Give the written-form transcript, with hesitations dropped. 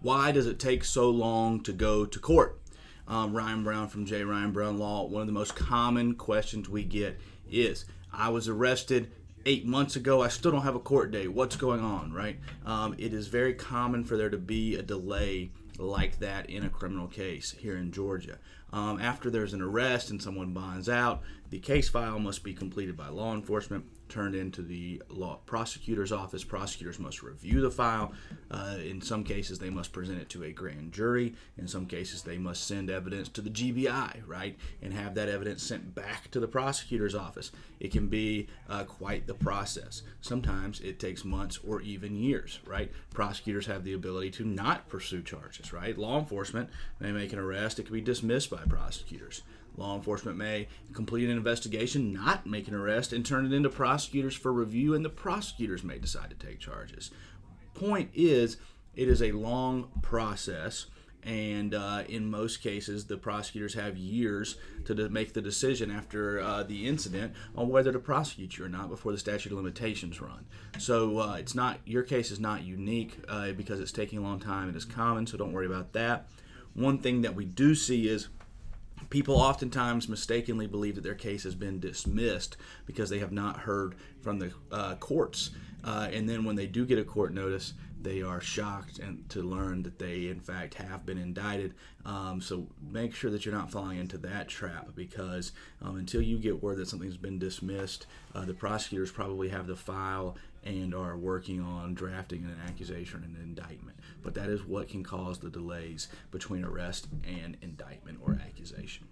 Why does it take so long to go to court? Ryan Brown from J. Ryan Brown Law, one of the most common questions we get is, I was arrested 8 months ago, I still don't have a court date. What's going on, right? It is very common for there to be a delay like that in a criminal case here in Georgia. After there's an arrest and someone bonds out, the case file must be completed by law enforcement, turned into the prosecutor's office. Prosecutors must review the file. In some cases, they must present it to a grand jury. In some cases, they must send evidence to the GBI, right, and have that evidence sent back to the prosecutor's office. It can be quite the process. Sometimes it takes months or even years, right? Prosecutors have the ability to not pursue charges, right? Law enforcement may make an arrest. It can be dismissed by prosecutors. Law enforcement may complete an investigation, not make an arrest, and turn it into prosecutors for review, and the prosecutors may decide to take charges. Point is, it is a long process, and in most cases, the prosecutors have years to make the decision after the incident on whether to prosecute you or not before the statute of limitations run. So it's not, your case is not unique because it's taking a long time. It is common, so don't worry about that. One thing that we do see is people oftentimes mistakenly believe that their case has been dismissed because they have not heard from the courts. And then when they do get a court notice, they are shocked to learn that they, in fact, have been indicted. So make sure that you're not falling into that trap, because until you get word that something's been dismissed, the prosecutors probably have the file and are working on drafting an accusation and an indictment. But that is what can cause the delays between arrest and indictment or accusation.